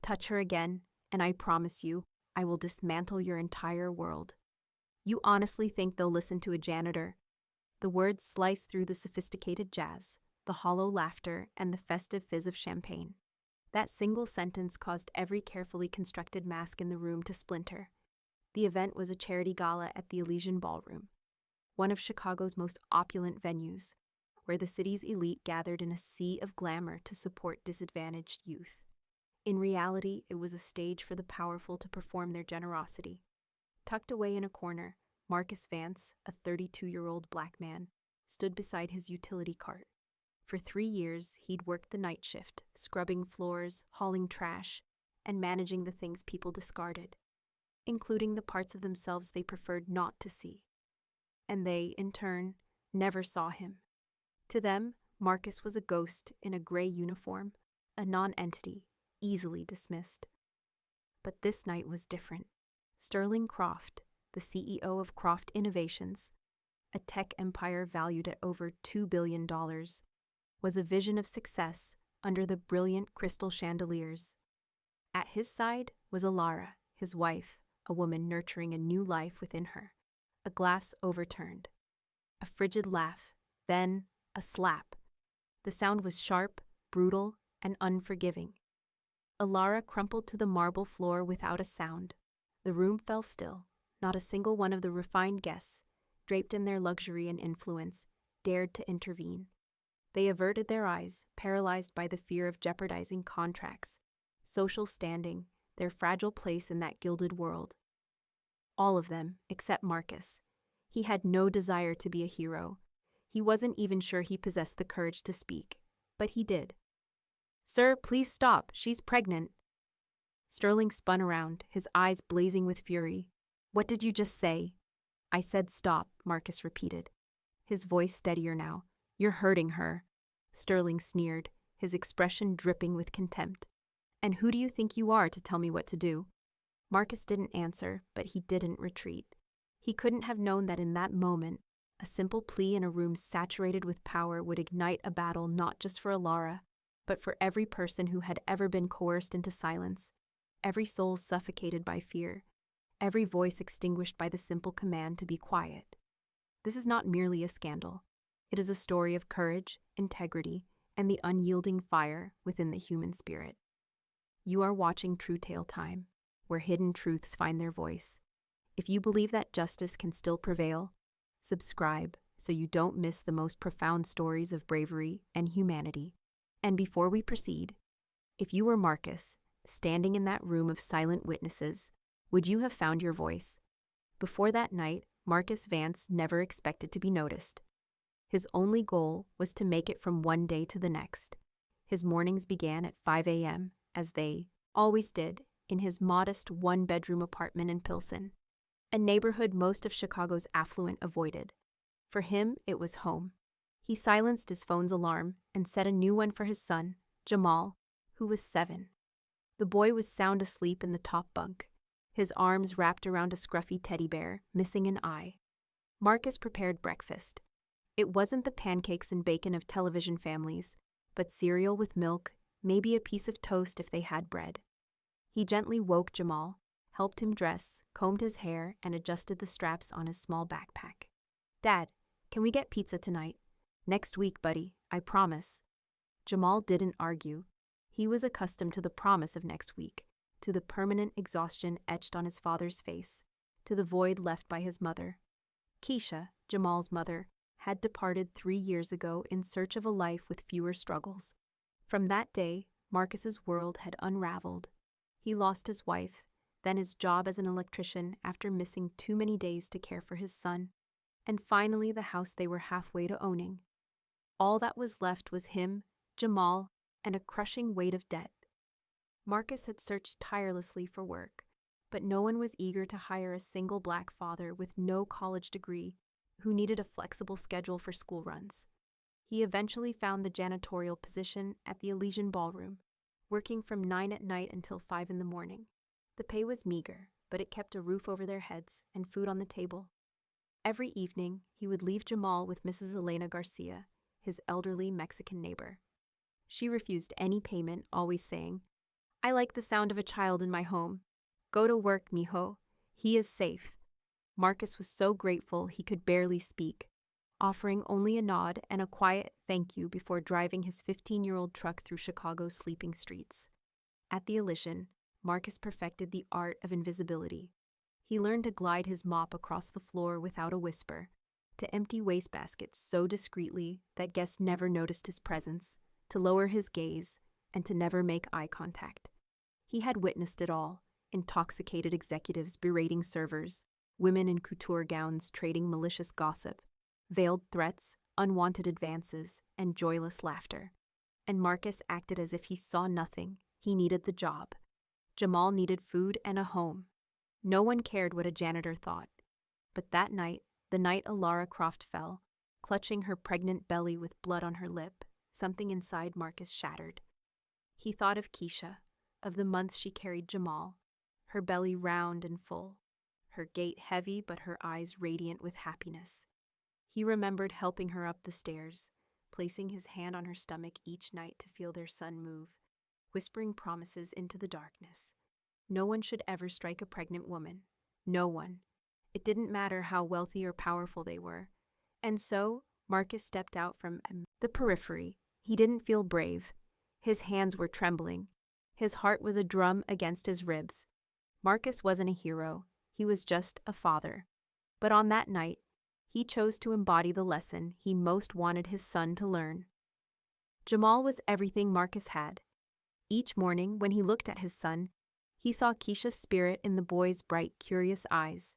Touch her again, and I promise you, I will dismantle your entire world. You honestly think they'll listen to a janitor? The words sliced through the sophisticated jazz, the hollow laughter, and the festive fizz of champagne. That single sentence caused every carefully constructed mask in the room to splinter. The event was a charity gala at the Elysian Ballroom, one of Chicago's most opulent venues, where the city's elite gathered in a sea of glamour to support disadvantaged youth. In reality, it was a stage for the powerful to perform their generosity. Tucked away in a corner, Marcus Vance, a 32-year-old black man, stood beside his utility cart. For 3 years, he'd worked the night shift, scrubbing floors, hauling trash, and managing the things people discarded, including the parts of themselves they preferred not to see. And they, in turn, never saw him. To them, Marcus was a ghost in a gray uniform, a non-entity, easily dismissed. But this night was different. Sterling Croft, the CEO of Croft Innovations, a tech empire valued at over $2 billion, was a vision of success under the brilliant crystal chandeliers. At his side was Alara, his wife, a woman nurturing a new life within her. A glass overturned. A frigid laugh, then a slap. The sound was sharp, brutal, and unforgiving. Alara crumpled to the marble floor without a sound. The room fell still. Not a single one of the refined guests, draped in their luxury and influence, dared to intervene. They averted their eyes, paralyzed by the fear of jeopardizing contracts, social standing, their fragile place in that gilded world. All of them, except Marcus. He had no desire to be a hero. He wasn't even sure he possessed the courage to speak, but he did. "Sir, please stop. She's pregnant." Sterling spun around, his eyes blazing with fury. "What did you just say?" "I said stop," Marcus repeated, his voice steadier now. "You're hurting her." Sterling sneered, his expression dripping with contempt. "And who do you think you are to tell me what to do?" Marcus didn't answer, but he didn't retreat. He couldn't have known that in that moment, a simple plea in a room saturated with power would ignite a battle not just for Alara, but for every person who had ever been coerced into silence, every soul suffocated by fear, every voice extinguished by the simple command to be quiet. This is not merely a scandal. It is a story of courage, integrity, and the unyielding fire within the human spirit. You are watching True Tale Time, where hidden truths find their voice. If you believe that justice can still prevail, subscribe so you don't miss the most profound stories of bravery and humanity. And before we proceed, if you were Marcus, standing in that room of silent witnesses, would you have found your voice? Before that night, Marcus Vance never expected to be noticed. His only goal was to make it from one day to the next. His mornings began at 5 a.m., as they always did, in his modest one-bedroom apartment in Pilsen, a neighborhood most of Chicago's affluent avoided. For him, it was home. He silenced his phone's alarm and set a new one for his son, Jamal, who was 7. The boy was sound asleep in the top bunk, his arms wrapped around a scruffy teddy bear, missing an eye. Marcus prepared breakfast. It wasn't the pancakes and bacon of television families, but cereal with milk, maybe a piece of toast if they had bread. He gently woke Jamal, helped him dress, combed his hair, and adjusted the straps on his small backpack. "Dad, can we get pizza tonight?" "Next week, buddy, I promise." Jamal didn't argue. He was accustomed to the promise of next week, to the permanent exhaustion etched on his father's face, to the void left by his mother. Keisha, Jamal's mother, had departed 3 years ago in search of a life with fewer struggles. From that day, Marcus's world had unraveled. He lost his wife, then his job as an electrician after missing too many days to care for his son, and finally the house they were halfway to owning. All that was left was him, Jamal, and a crushing weight of debt. Marcus had searched tirelessly for work, but no one was eager to hire a single black father with no college degree who needed a flexible schedule for school runs. He eventually found the janitorial position at the Elysian Ballroom, working from 9 at night until 5 in the morning. The pay was meager, but it kept a roof over their heads and food on the table. Every evening, he would leave Jamal with Mrs. Elena Garcia, his elderly Mexican neighbor. She refused any payment, always saying, I like the sound of a child in my home. Go to work, mijo. He is safe. Marcus was so grateful he could barely speak, offering only a nod and a quiet thank you before driving his 15-year-old truck through Chicago's sleeping streets. At the Elysian, Marcus perfected the art of invisibility. He learned to glide his mop across the floor without a whisper, to empty wastebaskets so discreetly that guests never noticed his presence, to lower his gaze, and to never make eye contact. He had witnessed it all: intoxicated executives berating servers, women in couture gowns trading malicious gossip, veiled threats, unwanted advances, and joyless laughter. And Marcus acted as if he saw nothing. He needed the job. Jamal needed food and a home. No one cared what a janitor thought. But that night, the night Alara Croft fell, clutching her pregnant belly with blood on her lip, something inside Marcus shattered. He thought of Keisha, of the months she carried Jamal, her belly round and full, her gait heavy but her eyes radiant with happiness. He remembered helping her up the stairs, placing his hand on her stomach each night to feel their son move, whispering promises into the darkness. No one should ever strike a pregnant woman. No one. It didn't matter how wealthy or powerful they were. And so, Marcus stepped out from the periphery. He didn't feel brave. His hands were trembling. His heart was a drum against his ribs. Marcus wasn't a hero. He was just a father. But on that night, he chose to embody the lesson he most wanted his son to learn. Jamal was everything Marcus had. Each morning, when he looked at his son, he saw Keisha's spirit in the boy's bright, curious eyes.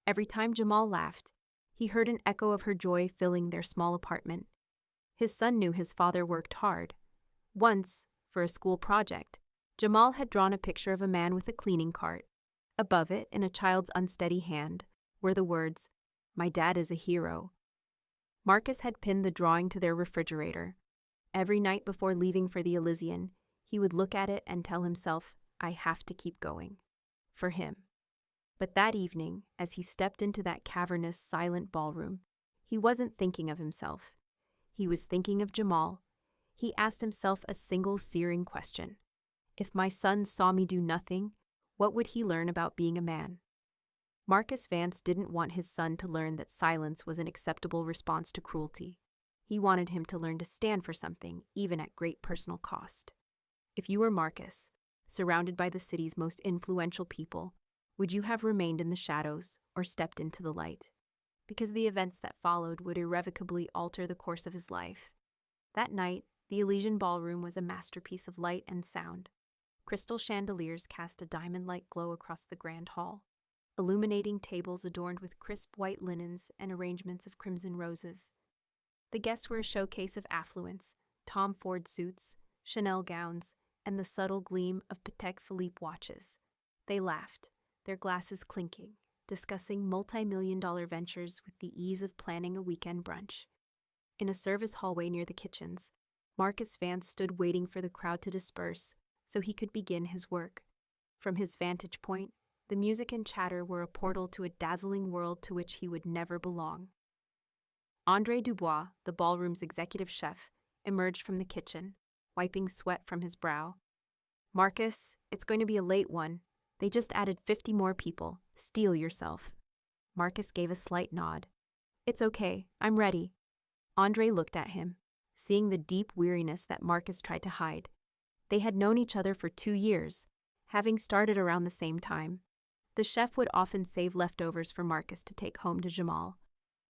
Every time Jamal laughed, he heard an echo of her joy filling their small apartment. His son knew his father worked hard. Once, for a school project, Jamal had drawn a picture of a man with a cleaning cart. Above it, in a child's unsteady hand, were the words, "My dad is a hero." Marcus had pinned the drawing to their refrigerator. Every night before leaving for the Elysian, he would look at it and tell himself, "I have to keep going." For him. But that evening, as he stepped into that cavernous, silent ballroom, he wasn't thinking of himself. He was thinking of Jamal. He asked himself a single searing question. If my son saw me do nothing, what would he learn about being a man? Marcus Vance didn't want his son to learn that silence was an acceptable response to cruelty. He wanted him to learn to stand for something, even at great personal cost. If you were Marcus, surrounded by the city's most influential people, would you have remained in the shadows or stepped into the light? Because the events that followed would irrevocably alter the course of his life. That night, the Elysian Ballroom was a masterpiece of light and sound. Crystal chandeliers cast a diamond-like glow across the grand hall, illuminating tables adorned with crisp white linens and arrangements of crimson roses. The guests were a showcase of affluence: Tom Ford suits, Chanel gowns, and the subtle gleam of Patek Philippe watches. They laughed, their glasses clinking, discussing multi-million-dollar ventures with the ease of planning a weekend brunch. In a service hallway near the kitchens, Marcus Vance stood waiting for the crowd to disperse so he could begin his work. From his vantage point, the music and chatter were a portal to a dazzling world to which he would never belong. Andre Dubois, the ballroom's executive chef, emerged from the kitchen, wiping sweat from his brow. "Marcus, it's going to be a late one. They just added 50 more people. Steel yourself." Marcus gave a slight nod. "It's okay, I'm ready." Andre looked at him, seeing the deep weariness that Marcus tried to hide. They had known each other for 2 years, having started around the same time. The chef would often save leftovers for Marcus to take home to Jamal.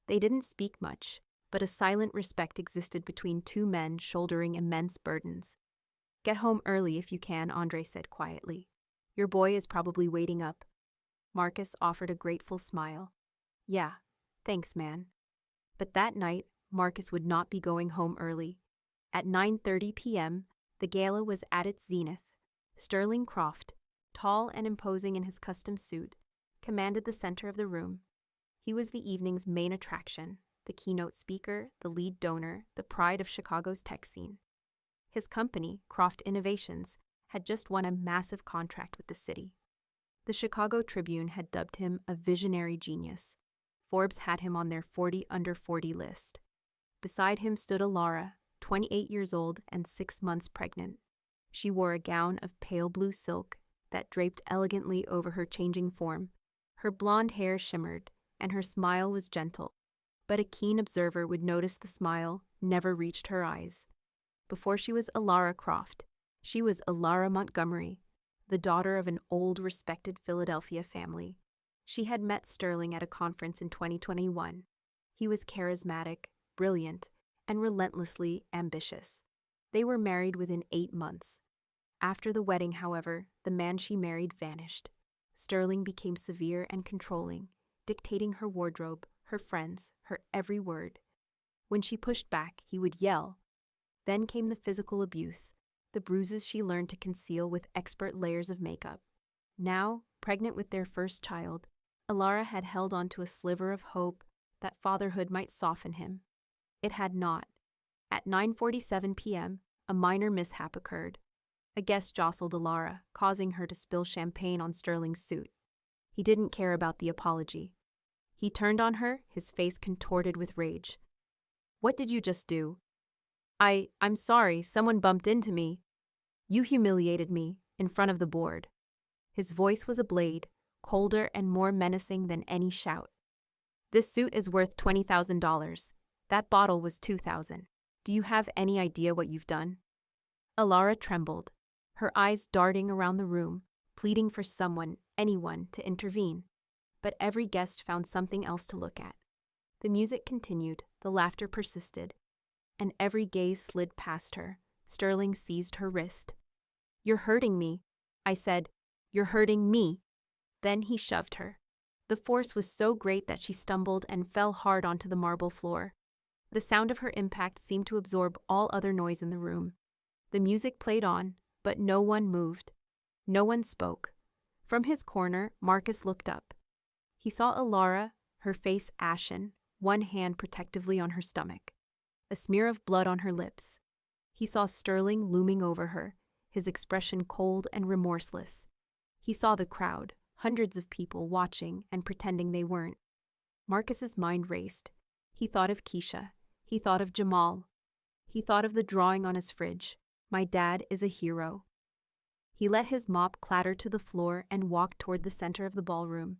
They didn't speak much, but a silent respect existed between two men shouldering immense burdens. "Get home early if you can," Andre said quietly. "Your boy is probably waiting up." Marcus offered a grateful smile. "Yeah, thanks, man." But that night, Marcus would not be going home early. At 9:30 p.m., the gala was at its zenith. Sterling Croft, tall and imposing in his custom suit, commanded the center of the room. He was the evening's main attraction, the keynote speaker, the lead donor, the pride of Chicago's tech scene. His company, Croft Innovations, had just won a massive contract with the city. The Chicago Tribune had dubbed him a visionary genius. Forbes had him on their 40 under 40 list. Beside him stood Alara, 28 years old and 6 months pregnant. She wore a gown of pale blue silk that draped elegantly over her changing form. Her blonde hair shimmered, and her smile was gentle. But a keen observer would notice the smile never reached her eyes. Before she was Alara Croft, she was Alara Montgomery, the daughter of an old, respected Philadelphia family. She had met Sterling at a conference in 2021. He was charismatic, brilliant, and relentlessly ambitious. They were married within 8 months. After the wedding, however, the man she married vanished. Sterling became severe and controlling, dictating her wardrobe, her friends, her every word. When she pushed back, he would yell. Then came the physical abuse, the bruises she learned to conceal with expert layers of makeup. Now, pregnant with their first child, Alara had held on to a sliver of hope that fatherhood might soften him. It had not. At 9:47 p.m., a minor mishap occurred. A guest jostled Alara, causing her to spill champagne on Sterling's suit. He didn't care about the apology. He turned on her, his face contorted with rage. "What did you just do?" I'm sorry, someone bumped into me. "You humiliated me, in front of the board." His voice was a blade, colder and more menacing than any shout. "This suit is worth $20,000. That bottle was $2,000. Do you have any idea what you've done?" Alara trembled, her eyes darting around the room, pleading for someone, anyone, to intervene. But every guest found something else to look at. The music continued, the laughter persisted, and every gaze slid past her. Sterling seized her wrist. "You're hurting me," I said. "You're hurting me." Then he shoved her. The force was so great that she stumbled and fell hard onto the marble floor. The sound of her impact seemed to absorb all other noise in the room. The music played on, but no one moved. No one spoke. From his corner, Marcus looked up. He saw Alara, her face ashen, one hand protectively on her stomach, a smear of blood on her lips. He saw Sterling looming over her, his expression cold and remorseless. He saw the crowd, hundreds of people watching and pretending they weren't. Marcus's mind raced. He thought of Keisha. He thought of Jamal. He thought of the drawing on his fridge. "My dad is a hero." He let his mop clatter to the floor and walked toward the center of the ballroom.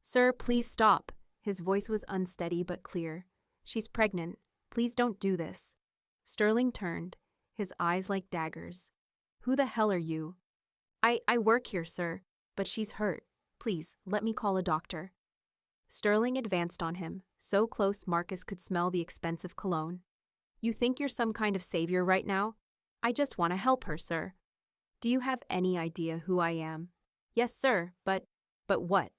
"Sir, please stop." His voice was unsteady but clear. "She's pregnant. Please don't do this." Sterling turned, his eyes like daggers. "Who the hell are you?" I work here, sir, but she's hurt. Please, let me call a doctor." Sterling advanced on him, so close Marcus could smell the expensive cologne. "You think you're some kind of savior right now? I just want to help her, sir." "Do you have any idea who I am?" "Yes, sir, but what?"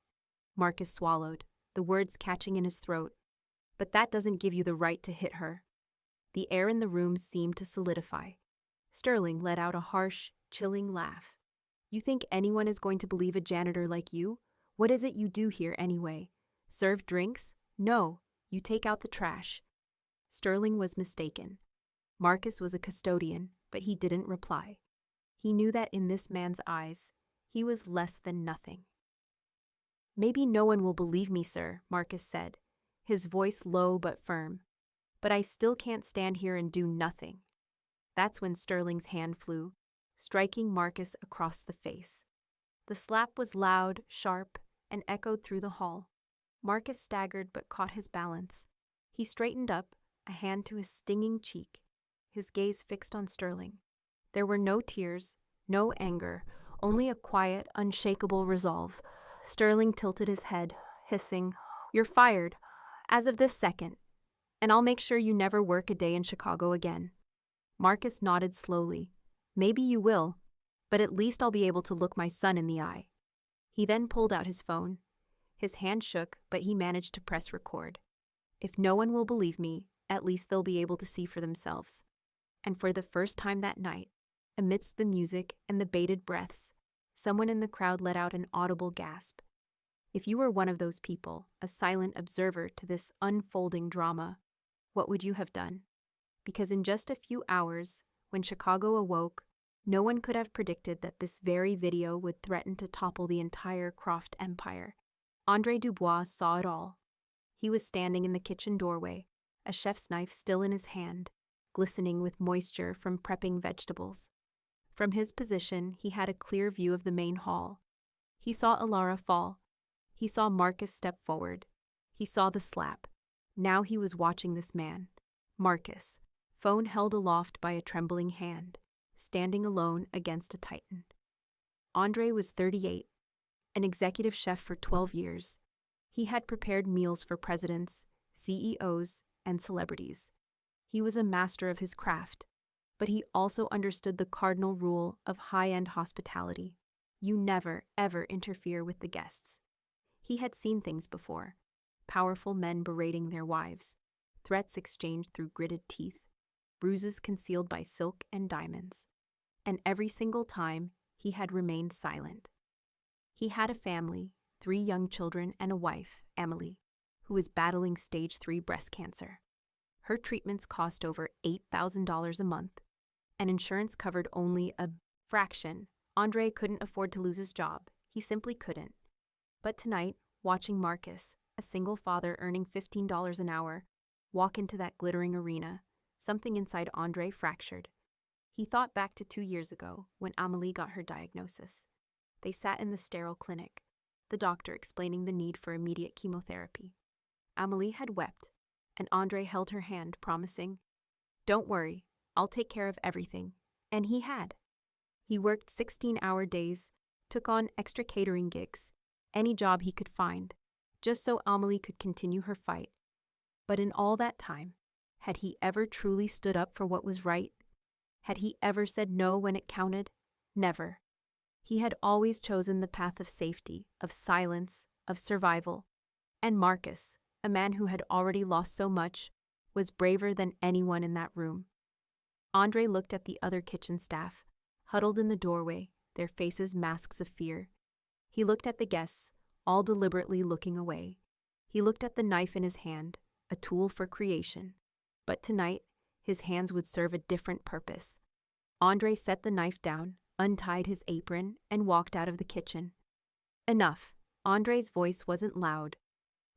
Marcus swallowed, the words catching in his throat. "But that doesn't give you the right to hit her." The air in the room seemed to solidify. Sterling let out a harsh, chilling laugh. "You think anyone is going to believe a janitor like you? What is it you do here anyway? Serve drinks? No, you take out the trash." Sterling was mistaken. Marcus was a custodian, but he didn't reply. He knew that in this man's eyes, he was less than nothing. "Maybe no one will believe me, sir," Marcus said, his voice low but firm. "But I still can't stand here and do nothing." That's when Sterling's hand flew, striking Marcus across the face. The slap was loud, sharp, and echoed through the hall. Marcus staggered but caught his balance. He straightened up, a hand to his stinging cheek, his gaze fixed on Sterling. There were no tears, no anger, only a quiet, unshakable resolve. Sterling tilted his head, hissing, "You're fired, as of this second, and I'll make sure you never work a day in Chicago again." Marcus nodded slowly. "Maybe you will, but at least I'll be able to look my son in the eye." He then pulled out his phone. His hand shook, but he managed to press record. "If no one will believe me, at least they'll be able to see for themselves." And for the first time that night, amidst the music and the bated breaths, someone in the crowd let out an audible gasp. If you were one of those people, a silent observer to this unfolding drama, what would you have done? Because in just a few hours, when Chicago awoke, no one could have predicted that this very video would threaten to topple the entire Croft empire. Andre Dubois saw it all. He was standing in the kitchen doorway, a chef's knife still in his hand, glistening with moisture from prepping vegetables. From his position, he had a clear view of the main hall. He saw Alara fall. He saw Marcus step forward. He saw the slap. Now he was watching this man, Marcus, phone held aloft by a trembling hand, standing alone against a titan. Andre was 38, an executive chef for 12 years. He had prepared meals for presidents, CEOs, and celebrities. He was a master of his craft, but he also understood the cardinal rule of high-end hospitality. You never, ever interfere with the guests. He had seen things before. Powerful men berating their wives, threats exchanged through gritted teeth, bruises concealed by silk and diamonds. And every single time, he had remained silent. He had a family, 3 young children and a wife, Emily, who was battling stage 3 breast cancer. Her treatments cost over $8,000 a month, and insurance covered only a fraction. Andre couldn't afford to lose his job. He simply couldn't. But tonight, watching Marcus, a single father earning $15 an hour, walk into that glittering arena, something inside Andre fractured. He thought back to 2 years ago when Amélie got her diagnosis. They sat in the sterile clinic, the doctor explaining the need for immediate chemotherapy. Amélie had wept, and Andre held her hand, promising, "Don't worry, I'll take care of everything." And he had. He worked 16-hour days, took on extra catering gigs, any job he could find, just so Amélie could continue her fight. But in all that time, had he ever truly stood up for what was right? Had he ever said no when it counted? Never. He had always chosen the path of safety, of silence, of survival. And Marcus, a man who had already lost so much, was braver than anyone in that room. Andre looked at the other kitchen staff, huddled in the doorway, their faces masks of fear. He looked at the guests, all deliberately looking away. He looked at the knife in his hand, a tool for creation. But tonight, his hands would serve a different purpose. Andre set the knife down, untied his apron, and walked out of the kitchen. Enough. Andre's voice wasn't loud,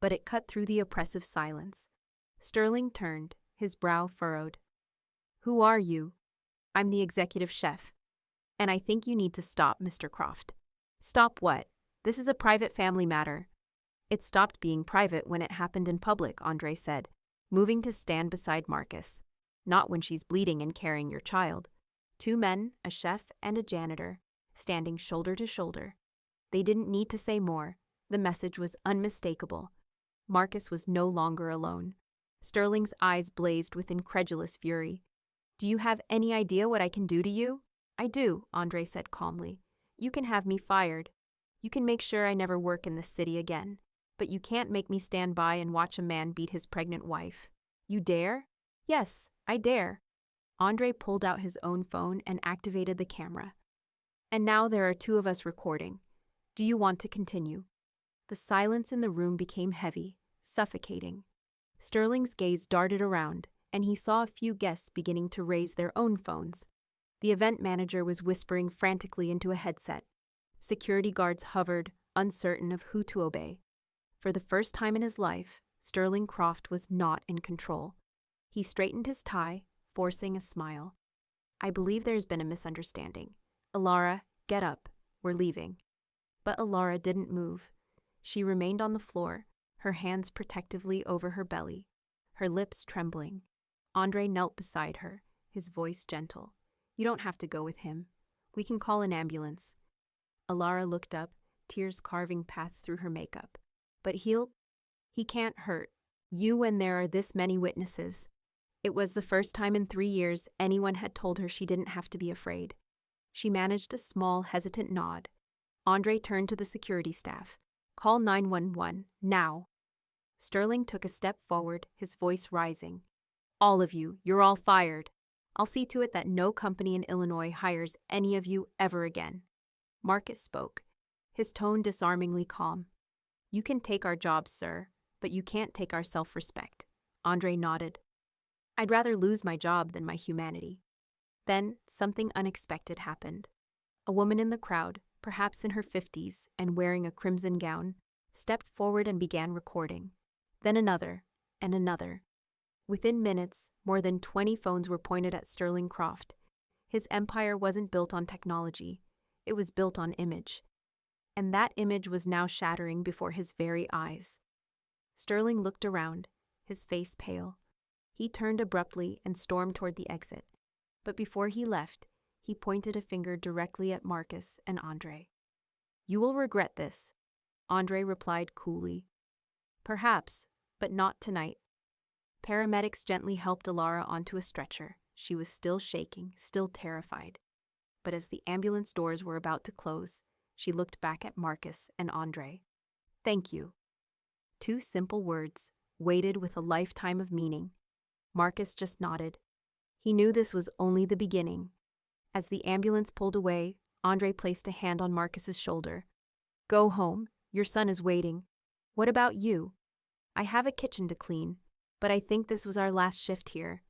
but it cut through the oppressive silence. Sterling turned, his brow furrowed. "Who are you?" "I'm the executive chef. And I think you need to stop, Mr. Croft." "Stop what? This is a private family matter." "It stopped being private when it happened in public," Andre said, moving to stand beside Marcus. "Not when she's bleeding and carrying your child." 2 men, a chef and a janitor, standing shoulder to shoulder. They didn't need to say more. The message was unmistakable. Marcus was no longer alone. Sterling's eyes blazed with incredulous fury. "Do you have any idea what I can do to you?" "I do," Andre said calmly. "You can have me fired. You can make sure I never work in this city again. But you can't make me stand by and watch a man beat his pregnant wife." "You dare?" "Yes, I dare." Andre pulled out his own phone and activated the camera. "And now there are 2 of us recording. Do you want to continue?" The silence in the room became heavy, suffocating. Sterling's gaze darted around, and he saw a few guests beginning to raise their own phones. The event manager was whispering frantically into a headset. Security guards hovered, uncertain of who to obey. For the first time in his life, Sterling Croft was not in control. He straightened his tie, forcing a smile. "I believe there's been a misunderstanding. Alara, get up. We're leaving." But Alara didn't move. She remained on the floor, her hands protectively over her belly, her lips trembling. Andre knelt beside her, his voice gentle. "You don't have to go with him. We can call an ambulance." Alara looked up, tears carving paths through her makeup. "But he can't hurt you when there are this many witnesses." It was the first time in 3 years anyone had told her she didn't have to be afraid. She managed a small, hesitant nod. Andre turned to the security staff. "Call 911, now." Sterling took a step forward, his voice rising. "All of you, you're all fired. I'll see to it that no company in Illinois hires any of you ever again." Marcus spoke, his tone disarmingly calm. "You can take our jobs, sir, but you can't take our self-respect." Andre nodded. "I'd rather lose my job than my humanity." Then something unexpected happened. A woman in the crowd, perhaps in her 50s and wearing a crimson gown, stepped forward and began recording. Then another, and another. Within minutes, more than 20 phones were pointed at Sterling Croft. His empire wasn't built on technology, it was built on image. And that image was now shattering before his very eyes. Sterling looked around, his face pale. He turned abruptly and stormed toward the exit. But before he left, he pointed a finger directly at Marcus and Andre. "You will regret this," Andre replied coolly. "Perhaps, but not tonight." Paramedics gently helped Alara onto a stretcher. She was still shaking, still terrified. But as the ambulance doors were about to close, she looked back at Marcus and Andre. "Thank you." Two simple words, weighted with a lifetime of meaning. Marcus just nodded. He knew this was only the beginning. As the ambulance pulled away, Andre placed a hand on Marcus's shoulder. "Go home. Your son is waiting. What about you? I have a kitchen to clean, but I think this was our last shift here."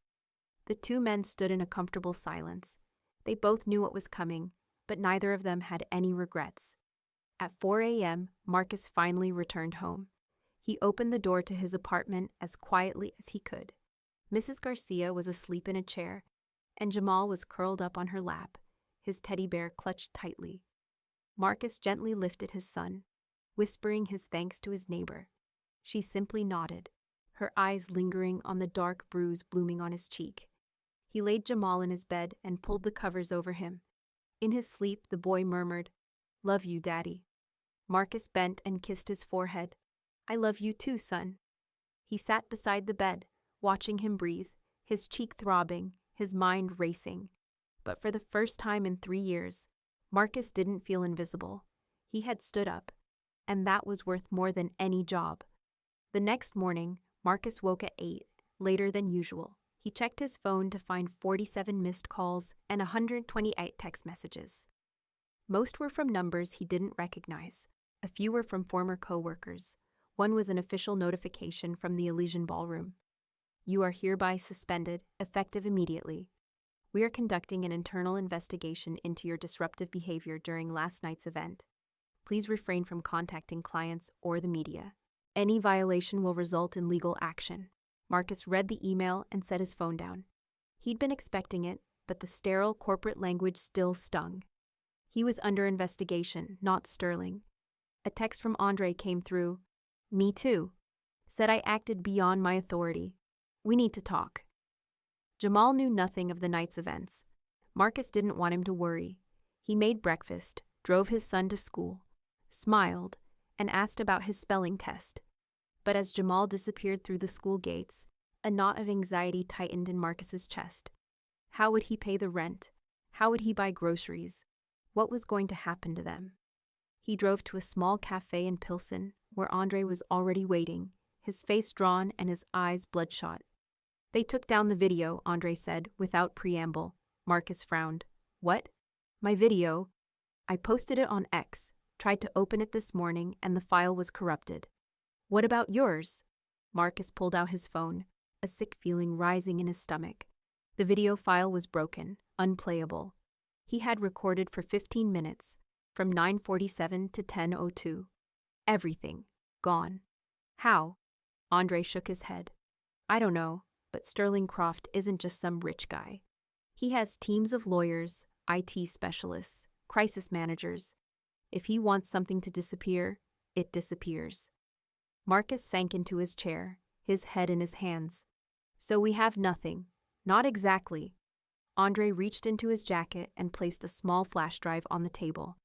The two men stood in a comfortable silence. They both knew what was coming, but neither of them had any regrets. At 4 a.m., Marcus finally returned home. He opened the door to his apartment as quietly as he could. Mrs. Garcia was asleep in a chair, and Jamal was curled up on her lap, his teddy bear clutched tightly. Marcus gently lifted his son, whispering his thanks to his neighbor. She simply nodded, her eyes lingering on the dark bruise blooming on his cheek. He laid Jamal in his bed and pulled the covers over him. In his sleep, the boy murmured, "Love you, Daddy." Marcus bent and kissed his forehead. "I love you too, son." He sat beside the bed, watching him breathe, his cheek throbbing, his mind racing. But for the first time in 3 years, Marcus didn't feel invisible. He had stood up, and that was worth more than any job. The next morning, Marcus woke at 8, later than usual. He checked his phone to find 47 missed calls and 128 text messages. Most were from numbers he didn't recognize. A few were from former co-workers. One was an official notification from the Elysian Ballroom. "You are hereby suspended, effective immediately. We are conducting an internal investigation into your disruptive behavior during last night's event. Please refrain from contacting clients or the media. Any violation will result in legal action." Marcus read the email and set his phone down. He'd been expecting it, but the sterile corporate language still stung. He was under investigation, not Sterling. A text from Andre came through. "Me too. Said I acted beyond my authority. We need to talk." Jamal knew nothing of the night's events. Marcus didn't want him to worry. He made breakfast, drove his son to school, smiled, and asked about his spelling test. But as Jamal disappeared through the school gates, a knot of anxiety tightened in Marcus's chest. How would he pay the rent? How would he buy groceries? What was going to happen to them? He drove to a small cafe in Pilsen, where Andre was already waiting, his face drawn and his eyes bloodshot. "They took down the video," Andre said, without preamble. Marcus frowned. "What?" "My video. I posted it on X, tried to open it this morning, and the file was corrupted." "What about yours?" Marcus pulled out his phone, a sick feeling rising in his stomach. The video file was broken, unplayable. He had recorded for 15 minutes, from 9:47 to 10:02. Everything. Gone. "How?" Andre shook his head. "I don't know, but Sterling Croft isn't just some rich guy. He has teams of lawyers, IT specialists, crisis managers. If he wants something to disappear, it disappears." Marcus sank into his chair, his head in his hands. "So we have nothing." "Not exactly." Andre reached into his jacket and placed a small flash drive on the table.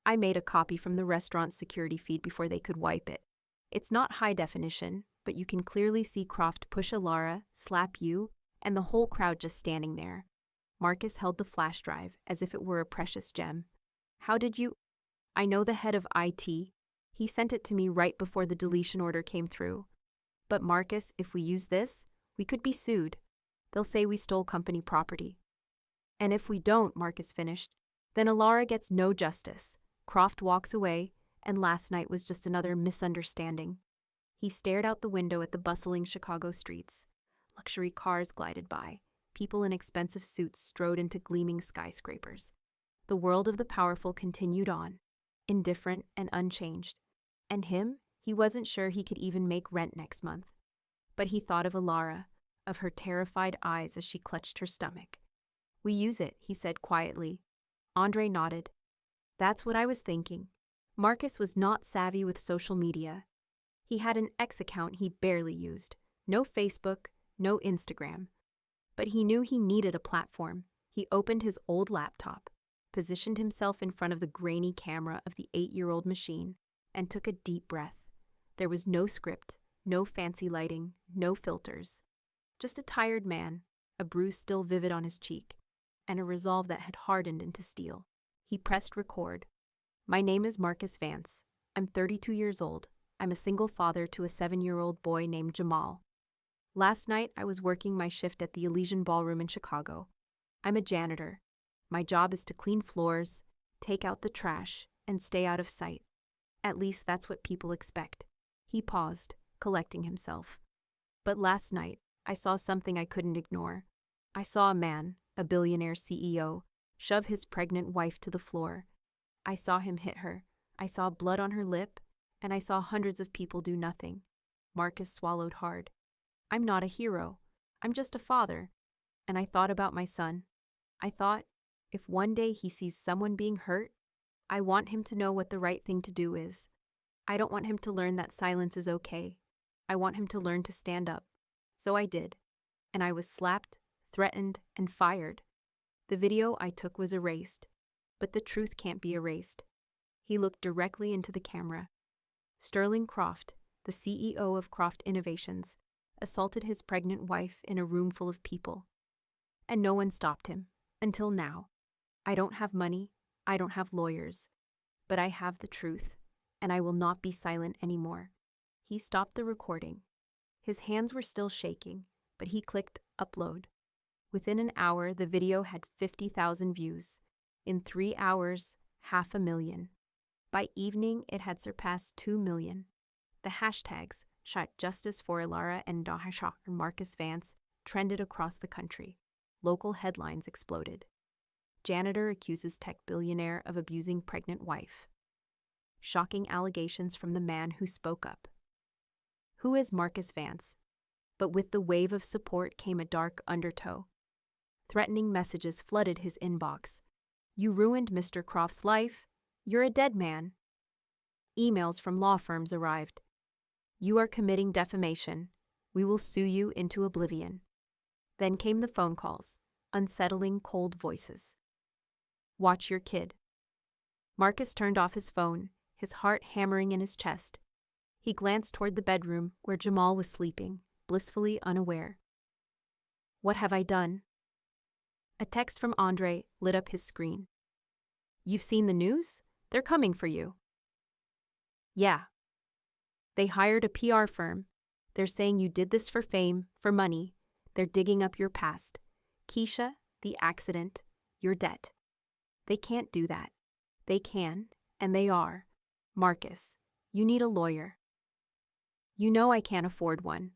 "I made a copy from the restaurant's security feed before they could wipe it. It's not high definition, but you can clearly see Croft push Alara, slap you, and the whole crowd just standing there." Marcus held the flash drive as if it were a precious gem. "How did you—" "I know the head of IT. He sent it to me right before the deletion order came through. But Marcus, if we use this, we could be sued. They'll say we stole company property." "And if we don't," Marcus finished, "then Alara gets no justice. Croft walks away, and last night was just another misunderstanding." He stared out the window at the bustling Chicago streets. Luxury cars glided by. People in expensive suits strode into gleaming skyscrapers. The world of the powerful continued on, indifferent and unchanged. And him, he wasn't sure he could even make rent next month. But he thought of Alara, of her terrified eyes as she clutched her stomach. We use it, he said quietly. Andre nodded. That's what I was thinking. Marcus was not savvy with social media. He had an X account he barely used. No Facebook, no Instagram. But he knew he needed a platform. He opened his old laptop, positioned himself in front of the grainy camera of the 8-year-old machine, and took a deep breath. There was no script, no fancy lighting, no filters. Just a tired man, a bruise still vivid on his cheek, and a resolve that had hardened into steel. He pressed record. My name is Marcus Vance. I'm 32 years old. I'm a single father to a 7-year-old boy named Jamal. Last night, I was working my shift at the Elysian Ballroom in Chicago. I'm a janitor. My job is to clean floors, take out the trash, and stay out of sight. At least that's what people expect. He paused, collecting himself. But last night, I saw something I couldn't ignore. I saw a man, a billionaire CEO, shove his pregnant wife to the floor. I saw him hit her. I saw blood on her lip, and I saw hundreds of people do nothing. Marcus swallowed hard. I'm not a hero. I'm just a father. And I thought about my son. I thought, if one day he sees someone being hurt, I want him to know what the right thing to do is. I don't want him to learn that silence is okay. I want him to learn to stand up. So I did. And I was slapped, threatened, and fired. The video I took was erased. But the truth can't be erased. He looked directly into the camera. Sterling Croft, the CEO of Croft Innovations, assaulted his pregnant wife in a room full of people. And no one stopped him, until now. I don't have money, I don't have lawyers, but I have the truth, and I will not be silent anymore. He stopped the recording. His hands were still shaking, but he clicked upload. Within an hour, the video had 50,000 views. In 3 hours, 500,000. By evening, it had surpassed 2 million. The hashtags, Shout Justice for Ilara and Marcus Vance, trended across the country. Local headlines exploded. Janitor accuses tech billionaire of abusing pregnant wife. Shocking allegations from the man who spoke up. Who is Marcus Vance? But with the wave of support came a dark undertow. Threatening messages flooded his inbox. You ruined Mr. Croft's life. You're a dead man. Emails from law firms arrived. You are committing defamation. We will sue you into oblivion. Then came the phone calls, unsettling, cold voices. Watch your kid. Marcus turned off his phone, his heart hammering in his chest. He glanced toward the bedroom where Jamal was sleeping, blissfully unaware. What have I done? A text from Andre lit up his screen. You've seen the news? They're coming for you. Yeah. They hired a PR firm. They're saying you did this for fame, for money. They're digging up your past. Keisha, the accident, your debt. They can't do that. They can, and they are. Marcus, you need a lawyer. You know I can't afford one.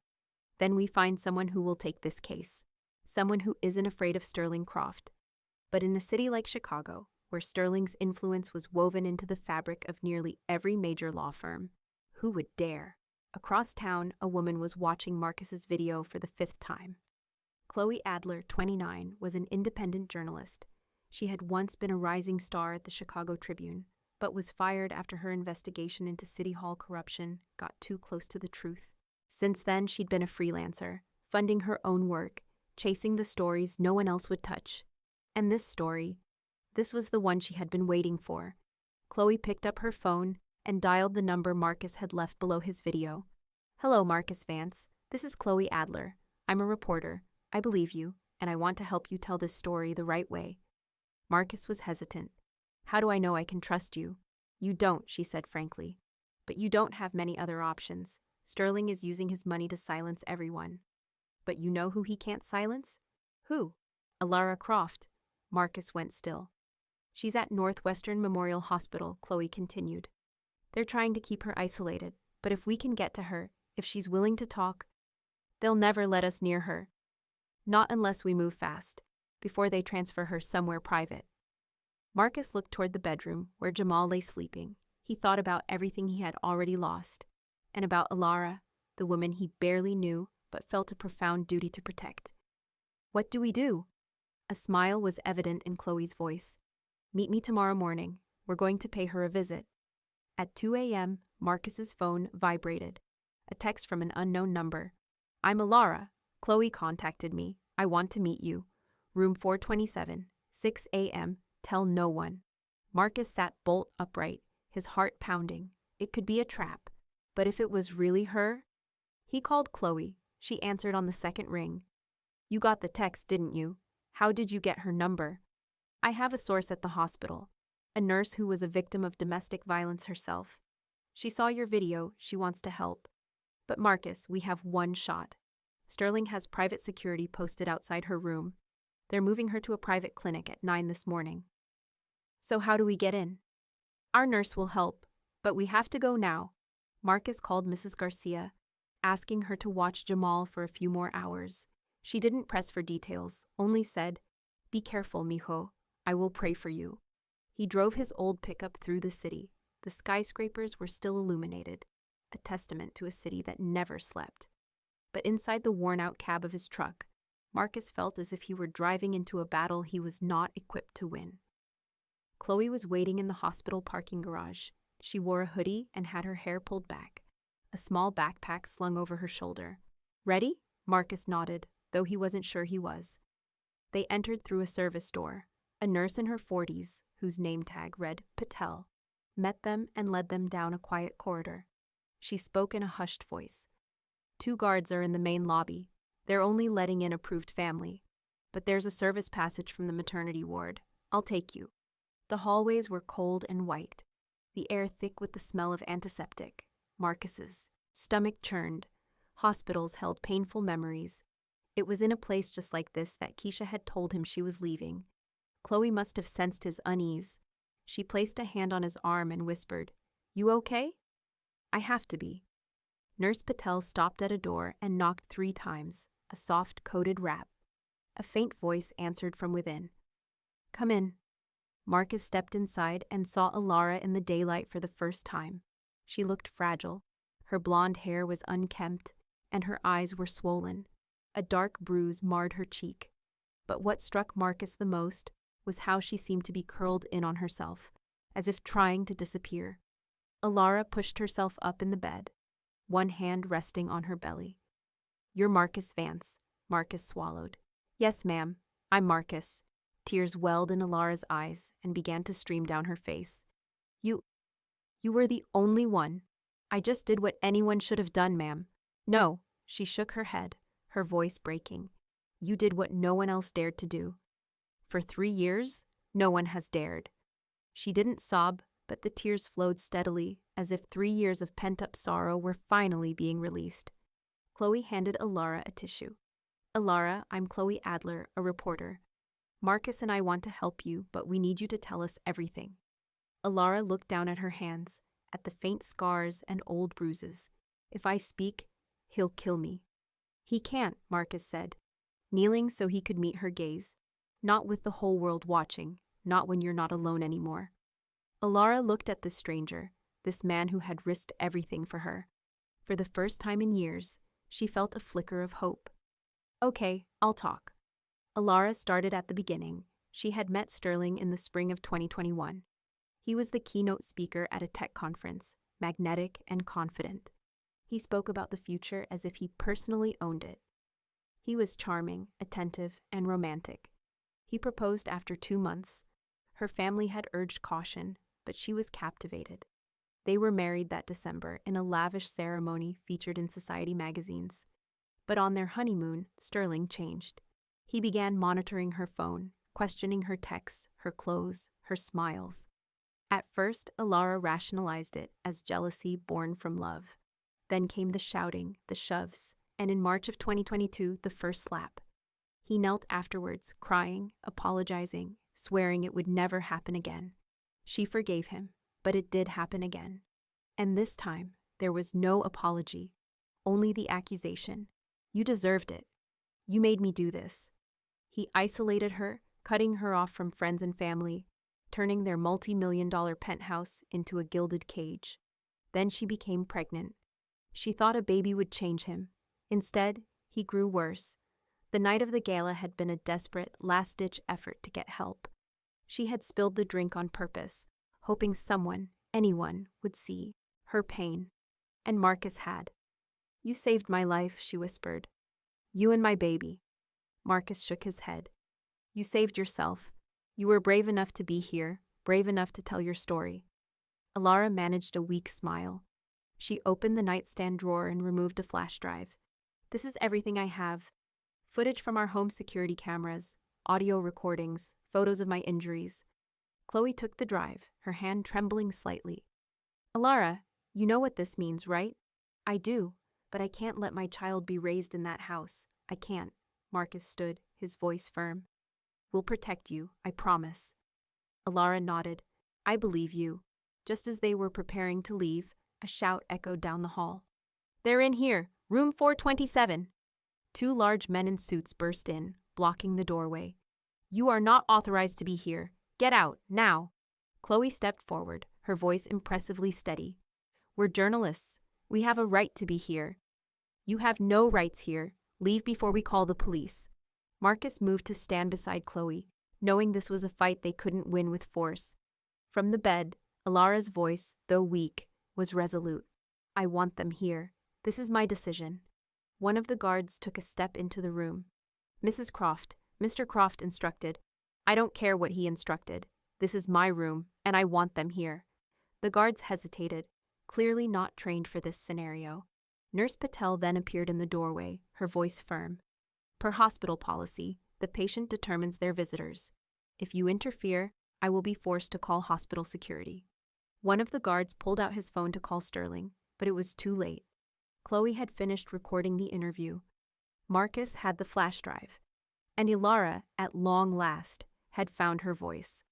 Then we find someone who will take this case. Someone who isn't afraid of Sterling Croft. But in a city like Chicago, where Sterling's influence was woven into the fabric of nearly every major law firm, who would dare? Across town, a woman was watching Marcus's video for the 5th time. Chloe Adler, 29, was an independent journalist. She had once been a rising star at the Chicago Tribune, but was fired after her investigation into City Hall corruption got too close to the truth. Since then, she'd been a freelancer, funding her own work, chasing the stories no one else would touch. And this story, this was the one she had been waiting for. Chloe picked up her phone and dialed the number Marcus had left below his video. Hello, Marcus Vance. This is Chloe Adler. I'm a reporter. I believe you, and I want to help you tell this story the right way. Marcus was hesitant. How do I know I can trust you? You don't, she said frankly. But you don't have many other options. Sterling is using his money to silence everyone. But you know who he can't silence? Who? Ilara Croft. Marcus went still. She's at Northwestern Memorial Hospital, Chloe continued. They're trying to keep her isolated, but if we can get to her, if she's willing to talk, they'll never let us near her. Not unless we move fast, before they transfer her somewhere private. Marcus looked toward the bedroom where Jamal lay sleeping. He thought about everything he had already lost, and about Ilara, the woman he barely knew but felt a profound duty to protect. What do we do? A smile was evident in Chloe's voice. Meet me tomorrow morning. We're going to pay her a visit. At 2 a.m., Marcus's phone vibrated. A text from an unknown number. I'm Alara. Chloe contacted me. I want to meet you. Room 427, 6 a.m. Tell no one. Marcus sat bolt upright, his heart pounding. It could be a trap. But if it was really her? He called Chloe. She answered on the second ring. You got the text, didn't you? How did you get her number? I have a source at the hospital. A nurse who was a victim of domestic violence herself. She saw your video. She wants to help. But Marcus, we have one shot. Sterling has private security posted outside her room. They're moving her to a private clinic at 9 this morning. So how do we get in? Our nurse will help, but we have to go now. Marcus called Mrs. Garcia, asking her to watch Jamal for a few more hours. She didn't press for details, only said, Be careful, mijo. I will pray for you. He drove his old pickup through the city. The skyscrapers were still illuminated, a testament to a city that never slept. But inside the worn-out cab of his truck, Marcus felt as if he were driving into a battle he was not equipped to win. Chloe was waiting in the hospital parking garage. She wore a hoodie and had her hair pulled back, a small backpack slung over her shoulder. Ready? Marcus nodded, though he wasn't sure he was. They entered through a service door. A nurse in her 40s, whose name tag read Patel, met them and led them down a quiet corridor. She spoke in a hushed voice. 2 guards are in the main lobby. They're only letting in approved family. But there's a service passage from the maternity ward. I'll take you. The hallways were cold and white, the air thick with the smell of antiseptic. Marcus's stomach churned. Hospitals held painful memories. It was in a place just like this that Keisha had told him she was leaving. Chloe must have sensed his unease. She placed a hand on his arm and whispered, You okay? I have to be. Nurse Patel stopped at a door and knocked 3 times, a soft, coded rap. A faint voice answered from within. Come in. Marcus stepped inside and saw Alara in the daylight for the first time. She looked fragile. Her blonde hair was unkempt, and her eyes were swollen. A dark bruise marred her cheek. But what struck Marcus the most was how she seemed to be curled in on herself, as if trying to disappear. Alara pushed herself up in the bed, one hand resting on her belly. You're Marcus Vance, Marcus swallowed. Yes, ma'am, I'm Marcus. Tears welled in Alara's eyes and began to stream down her face. You were the only one. I just did what anyone should have done, ma'am. No, she shook her head, her voice breaking. You did what no one else dared to do. For 3 years, no one has dared. She didn't sob, but the tears flowed steadily, as if 3 years of pent-up sorrow were finally being released. Chloe handed Alara a tissue. Alara, I'm Chloe Adler, a reporter. Marcus and I want to help you, but we need you to tell us everything. Alara looked down at her hands, at the faint scars and old bruises. If I speak, he'll kill me. He can't, Marcus said, kneeling so he could meet her gaze. Not with the whole world watching, not when you're not alone anymore. Alara looked at this stranger, this man who had risked everything for her. For the first time in years, she felt a flicker of hope. Okay, I'll talk. Alara started at the beginning. She had met Sterling in the spring of 2021. He was the keynote speaker at a tech conference, magnetic and confident. He spoke about the future as if he personally owned it. He was charming, attentive, and romantic. He proposed after 2 months. Her family had urged caution, but she was captivated. They were married that December in a lavish ceremony featured in society magazines. But on their honeymoon, Sterling changed. He began monitoring her phone, questioning her texts, her clothes, her smiles. At first, Alara rationalized it as jealousy born from love. Then came the shouting, the shoves, and in March of 2022, the first slap. He knelt afterwards, crying, apologizing, swearing it would never happen again. She forgave him, but it did happen again. And this time, there was no apology, only the accusation. You deserved it. You made me do this. He isolated her, cutting her off from friends and family, turning their multi-million-dollar penthouse into a gilded cage. Then she became pregnant. She thought a baby would change him. Instead, he grew worse. The night of the gala had been a desperate, last-ditch effort to get help. She had spilled the drink on purpose, hoping someone, anyone, would see her pain. And Marcus had. "You saved my life," she whispered. "You and my baby." Marcus shook his head. "You saved yourself. You were brave enough to be here, brave enough to tell your story." Alara managed a weak smile. She opened the nightstand drawer and removed a flash drive. "This is everything I have. Footage from our home security cameras, audio recordings, photos of my injuries." Chloe took the drive, her hand trembling slightly. "Alara, you know what this means, right?" "I do, but I can't let my child be raised in that house. I can't." Marcus stood, his voice firm. "We'll protect you, I promise." Alara nodded. "I believe you." Just as they were preparing to leave, a shout echoed down the hall. "They're in here, room 427. Two large men in suits burst in, blocking the doorway. "You are not authorized to be here. Get out, now." Chloe stepped forward, her voice impressively steady. "We're journalists. We have a right to be here." "You have no rights here. Leave before we call the police." Marcus moved to stand beside Chloe, knowing this was a fight they couldn't win with force. From the bed, Alara's voice, though weak, was resolute. "I want them here. This is my decision." One of the guards took a step into the room. "Mrs. Croft," Mr. Croft instructed. "I don't care what he instructed. This is my room, and I want them here." The guards hesitated, clearly not trained for this scenario. Nurse Patel then appeared in the doorway, her voice firm. "Per hospital policy, the patient determines their visitors. If you interfere, I will be forced to call hospital security." One of the guards pulled out his phone to call Sterling, but it was too late. Chloe had finished recording the interview. Marcus had the flash drive. And Alara, at long last, had found her voice.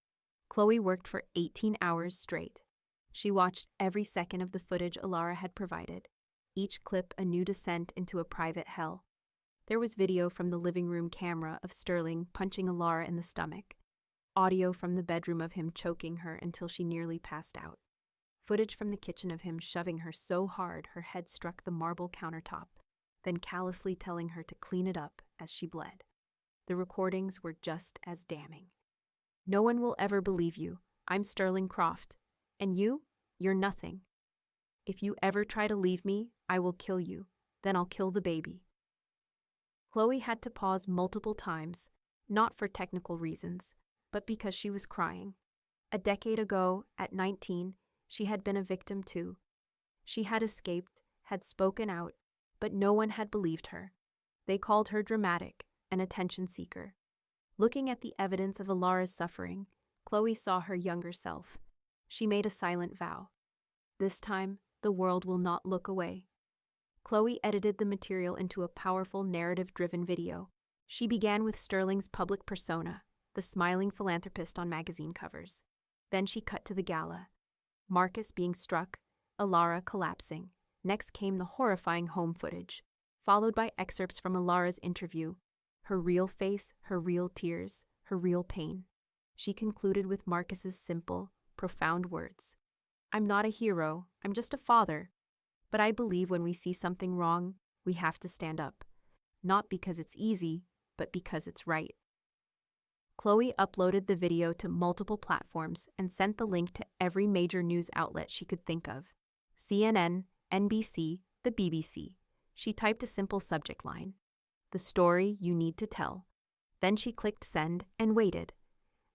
Chloe worked for 18 hours straight. She watched every second of the footage Alara had provided, each clip a new descent into a private hell. There was video from the living room camera of Sterling punching Alara in the stomach, audio from the bedroom of him choking her until she nearly passed out, footage from the kitchen of him shoving her so hard her head struck the marble countertop, then callously telling her to clean it up as she bled. The recordings were just as damning. "No one will ever believe you. I'm Sterling Croft. And you're nothing. If you ever try to leave me, I will kill you. Then I'll kill the baby." Chloe had to pause multiple times, not for technical reasons, but because she was crying. A decade ago, at 19, she had been a victim too. She had escaped, had spoken out, but no one had believed her. They called her dramatic, an attention seeker. Looking at the evidence of Alara's suffering, Chloe saw her younger self. She made a silent vow. This time, the world will not look away. Chloe edited the material into a powerful narrative-driven video. She began with Sterling's public persona, the smiling philanthropist on magazine covers. Then she cut to the gala. Marcus being struck, Alara collapsing. Next came the horrifying home footage, followed by excerpts from Alara's interview, her real face, her real tears, her real pain. She concluded with Marcus's simple, profound words. "I'm not a hero, I'm just a father. But I believe when we see something wrong, we have to stand up. Not because it's easy, but because it's right." Chloe uploaded the video to multiple platforms and sent the link to every major news outlet she could think of. CNN, NBC, the BBC. She typed a simple subject line: "The story you need to tell." Then she clicked send and waited.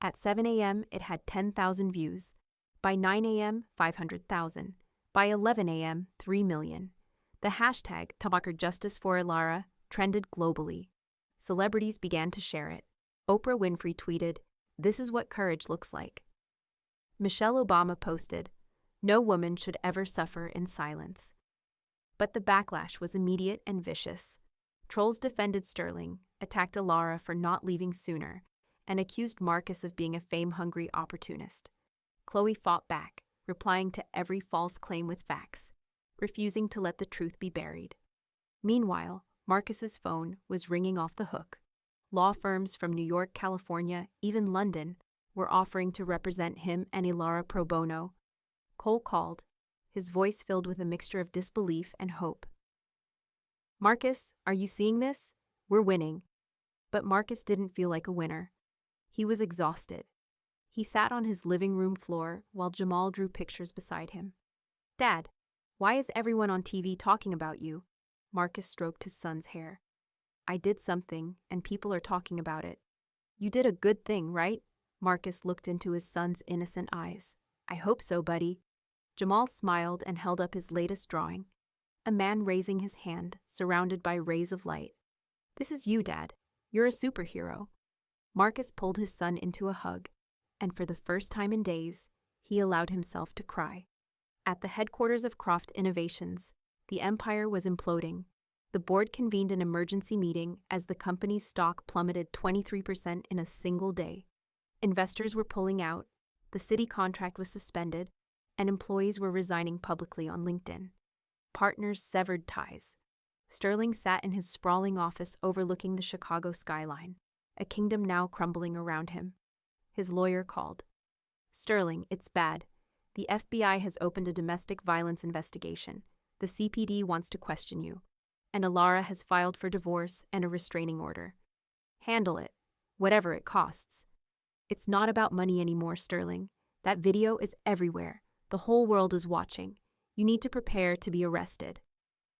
At 7 a.m., it had 10,000 views. By 9 a.m., 500,000. By 11 a.m., 3 million. The hashtag #JusticeForAlara trended globally. Celebrities began to share it. Oprah Winfrey tweeted, "This is what courage looks like." Michelle Obama posted, "No woman should ever suffer in silence." But the backlash was immediate and vicious. Trolls defended Sterling, attacked Alara for not leaving sooner, and accused Marcus of being a fame-hungry opportunist. Chloe fought back, replying to every false claim with facts, refusing to let the truth be buried. Meanwhile, Marcus's phone was ringing off the hook. Law firms from New York, California, even London, were offering to represent him and Alara pro bono. Cole called, his voice filled with a mixture of disbelief and hope. "Marcus, are you seeing this? We're winning. But Marcus didn't feel like a winner. He was exhausted. He sat on his living room floor while Jamal drew pictures beside him. "Dad, why is everyone on TV talking about you?" Marcus stroked his son's hair. "I did something, and people are talking about it." "You did a good thing, right?" Marcus looked into his son's innocent eyes. "I hope so, buddy." Jamal smiled and held up his latest drawing, a man raising his hand, surrounded by rays of light. "This is you, Dad. You're a superhero." Marcus pulled his son into a hug, and for the first time in days, he allowed himself to cry. At the headquarters of Croft Innovations, the empire was imploding. The board convened an emergency meeting as the company's stock plummeted 23% in a single day. Investors were pulling out, the city contract was suspended, and employees were resigning publicly on LinkedIn. Partners severed ties. Sterling sat in his sprawling office overlooking the Chicago skyline, a kingdom now crumbling around him. His lawyer called. "Sterling, it's bad. The FBI has opened a domestic violence investigation. The CPD wants to question you. And Alara has filed for divorce and a restraining order. Handle it, whatever it costs." "It's not about money anymore, Sterling. That video is everywhere. The whole world is watching. You need to prepare to be arrested."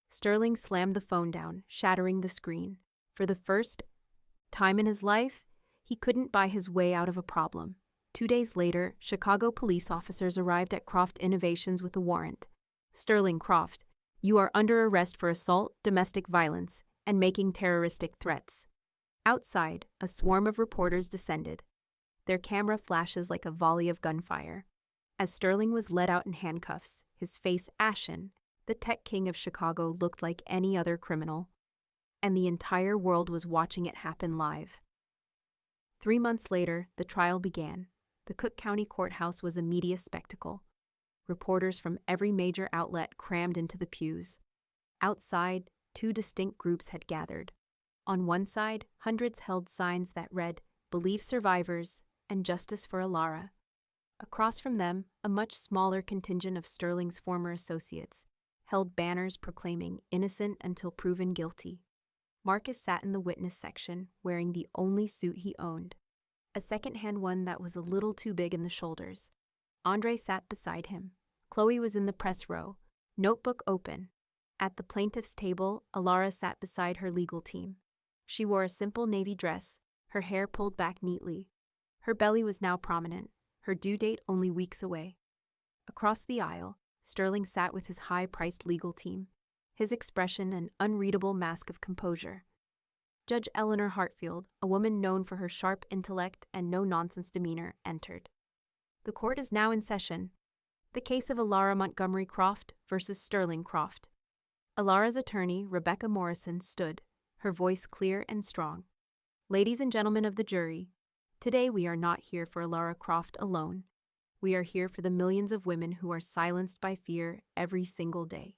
Sterling slammed the phone down, shattering the screen. For the first time in his life, he couldn't buy his way out of a problem. 2 days later, Chicago police officers arrived at Croft Innovations with a warrant. "Sterling Croft, you are under arrest for assault, domestic violence, and making terroristic threats." Outside, a swarm of reporters descended, their camera flashes like a volley of gunfire. As Sterling was led out in handcuffs, his face ashen, the tech king of Chicago looked like any other criminal. And the entire world was watching it happen live. 3 months later, the trial began. The Cook County Courthouse was a media spectacle. Reporters from every major outlet crammed into the pews. Outside, 2 distinct groups had gathered. On one side, hundreds held signs that read, "Believe survivors," and "Justice for Alara." Across from them, a much smaller contingent of Sterling's former associates held banners proclaiming "Innocent until proven guilty." Marcus sat in the witness section, wearing the only suit he owned, a second-hand one that was a little too big in the shoulders. Andre sat beside him. Chloe was in the press row, notebook open. At the plaintiff's table, Alara sat beside her legal team. She wore a simple navy dress, her hair pulled back neatly. Her belly was now prominent, her due date only weeks away. Across the aisle, Sterling sat with his high-priced legal team, his expression an unreadable mask of composure. Judge Eleanor Hartfield, a woman known for her sharp intellect and no-nonsense demeanor, entered. "The court is now in session. The case of Alara Montgomery Croft versus Sterling Croft." Alara's attorney, Rebecca Morrison, stood, her voice clear and strong. "Ladies and gentlemen of the jury, today we are not here for Alara Croft alone. We are here for the millions of women who are silenced by fear every single day.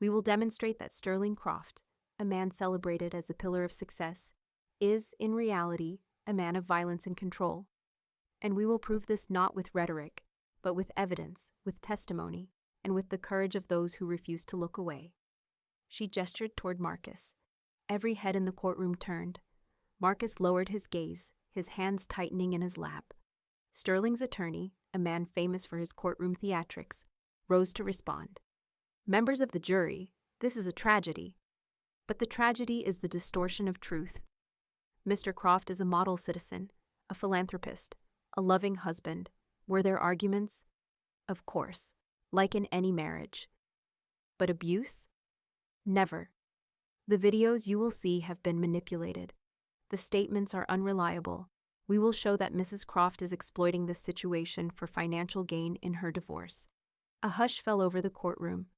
We will demonstrate that Sterling Croft, a man celebrated as a pillar of success, is, in reality, a man of violence and control. And we will prove this not with rhetoric, but with evidence, with testimony, and with the courage of those who refuse to look away." She gestured toward Marcus. Every head in the courtroom turned. Marcus lowered his gaze, his hands tightening in his lap. Sterling's attorney, a man famous for his courtroom theatrics, rose to respond. "Members of the jury, this is a tragedy. But the tragedy is the distortion of truth. Mr. Croft is a model citizen, a philanthropist, a loving husband. Were there arguments? Of course, like in any marriage. But abuse? Never. The videos you will see have been manipulated. The statements are unreliable. We will show that Mrs. Croft is exploiting this situation for financial gain in her divorce." A hush fell over the courtroom.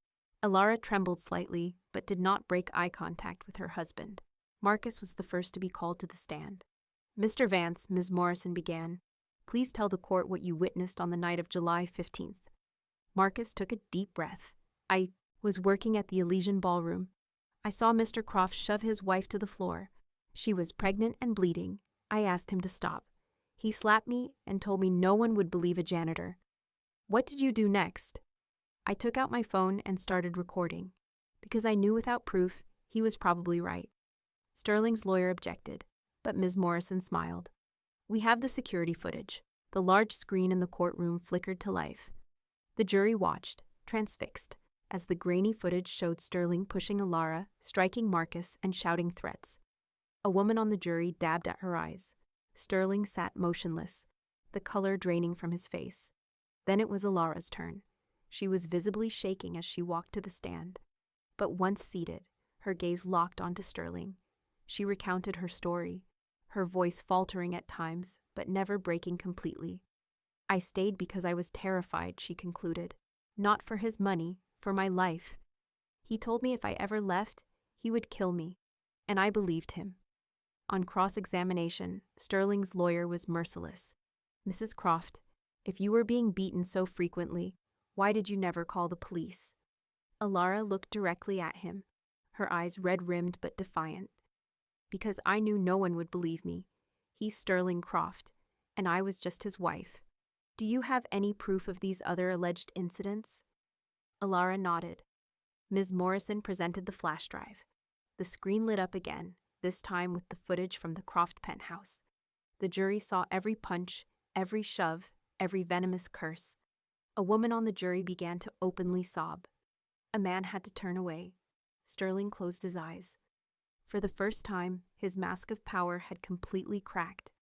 Alara trembled slightly, but did not break eye contact with her husband. Marcus was the first to be called to the stand. "Mr. Vance," Ms. Morrison began, "please tell the court what you witnessed on the night of July 15th. Marcus took a deep breath. "I was working at the Elysian Ballroom. I saw Mr. Croft shove his wife to the floor. She was pregnant and bleeding. I asked him to stop. He slapped me and told me no one would believe a janitor. What did you do next?" "I took out my phone and started recording, because I knew without proof he was probably right." Sterling's lawyer objected. but Ms. Morrison smiled. We have the security footage. The large screen in the courtroom flickered to life. The jury watched, transfixed, as the grainy footage showed Sterling pushing Alara, striking Marcus, and shouting threats. A woman on the jury dabbed at her eyes. Sterling sat motionless, the color draining from his face. Then it was Alara's turn. She was visibly shaking as she walked to the stand. But once seated, her gaze locked onto Sterling. She recounted her story, her voice faltering at times, but never breaking completely. I stayed because I was terrified, she concluded. Not for his money, for my life. He told me if I ever left, he would kill me, and I believed him. On cross-examination, Sterling's lawyer was merciless. Mrs. Croft, if you were being beaten so frequently, why did you never call the police? Alara looked directly at him, her eyes red-rimmed but defiant. Because I knew no one would believe me. He's Sterling Croft, and I was just his wife. Do you have any proof of these other alleged incidents? Alara nodded. Ms. Morrison presented the flash drive. The screen lit up again, this time with the footage from the Croft penthouse. The jury saw every punch, every shove, every venomous curse. A woman on the jury began to openly sob. A man had to turn away. Sterling closed his eyes. For the first time, his mask of power had completely cracked.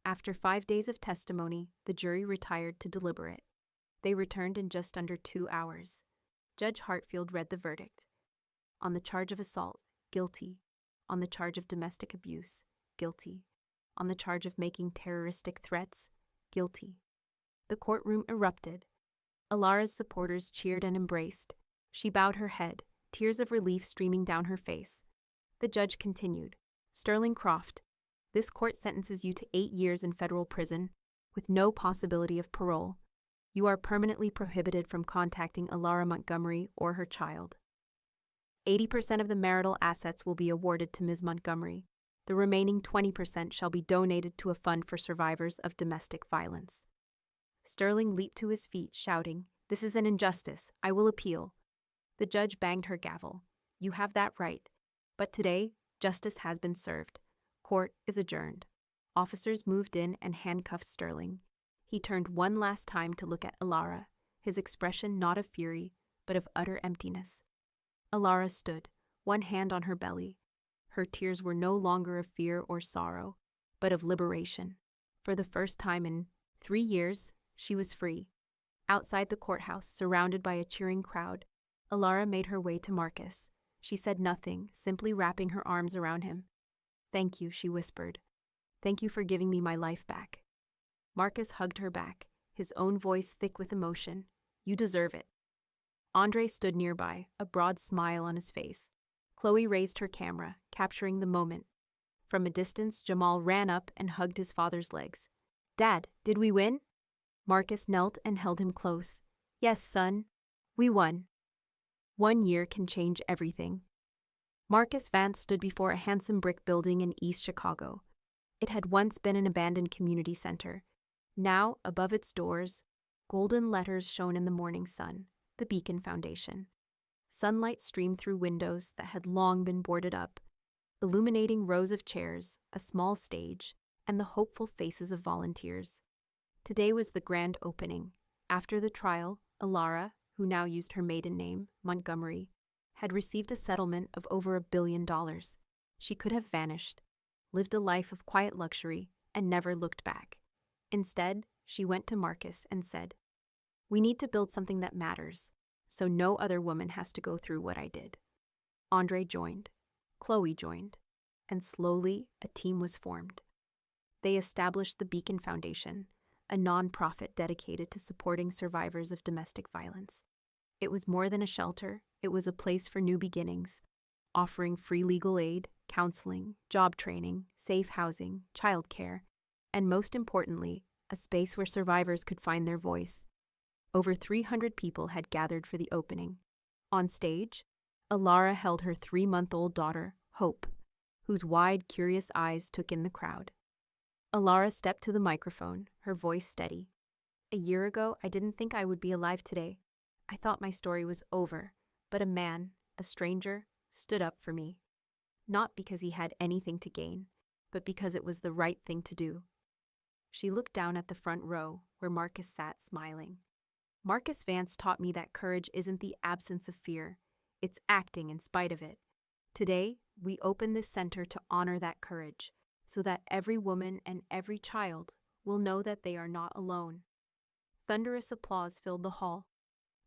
After 5 days of testimony, the jury retired to deliberate. They returned in just under 2 hours. Judge Hartfield read the verdict. On the charge of assault, guilty. On the charge of domestic abuse, guilty. On the charge of making terroristic threats, guilty. The courtroom erupted. Alara's supporters cheered and embraced. She bowed her head, tears of relief streaming down her face. The judge continued. Sterling Croft, this court sentences you to 8 years in federal prison, with no possibility of parole. You are permanently prohibited from contacting Alara Montgomery or her child. 80% of the marital assets will be awarded to Ms. Montgomery. The remaining 20% shall be donated to a fund for survivors of domestic violence. Sterling leaped to his feet, shouting, "This is an injustice. I will appeal." The judge banged her gavel. "You have that right. But today, justice has been served. Court is adjourned." Officers moved in and handcuffed Sterling. He turned one last time to look at Alara, his expression not of fury, but of utter emptiness. Alara stood, one hand on her belly. Her tears were no longer of fear or sorrow, but of liberation. For the first time in 3 years, she was free. Outside the courthouse, surrounded by a cheering crowd, Alara made her way to Marcus. She said nothing, simply wrapping her arms around him. "Thank you," she whispered. "Thank you for giving me my life back." Marcus hugged her back, his own voice thick with emotion. "You deserve it." Andre stood nearby, a broad smile on his face. Chloe raised her camera, capturing the moment. From a distance, Jamal ran up and hugged his father's legs. "Dad, did we win?" Marcus knelt and held him close. "Yes, son. We won." 1 year can change everything. Marcus Vance stood before a handsome brick building in East Chicago. It had once been an abandoned community center. Now, above its doors, golden letters shone in the morning sun, the Beacon Foundation. Sunlight streamed through windows that had long been boarded up, illuminating rows of chairs, a small stage, and the hopeful faces of volunteers. Today was the grand opening. After the trial, Alara, who now used her maiden name, Montgomery, had received a settlement of over $1 billion. She could have vanished, lived a life of quiet luxury, and never looked back. Instead, she went to Marcus and said, "We need to build something that matters, so no other woman has to go through what I did." Andre joined. Chloe joined. And slowly, a team was formed. They established the Beacon Foundation, a nonprofit dedicated to supporting survivors of domestic violence. It was more than a shelter, it was a place for new beginnings, offering free legal aid, counseling, job training, safe housing, childcare, and most importantly, a space where survivors could find their voice. Over 300 people had gathered for the opening. On stage, Alara held her 3-month-old daughter, Hope, whose wide, curious eyes took in the crowd. Alara stepped to the microphone, her voice steady. "A year ago, I didn't think I would be alive today. I thought my story was over, but a man, a stranger, stood up for me. Not because he had anything to gain, but because it was the right thing to do. She looked down at the front row, where Marcus sat smiling. Marcus Vance taught me that courage isn't the absence of fear, it's acting in spite of it. Today, we open this center to honor that courage, so that every woman and every child will know that they are not alone. Thunderous applause filled the hall.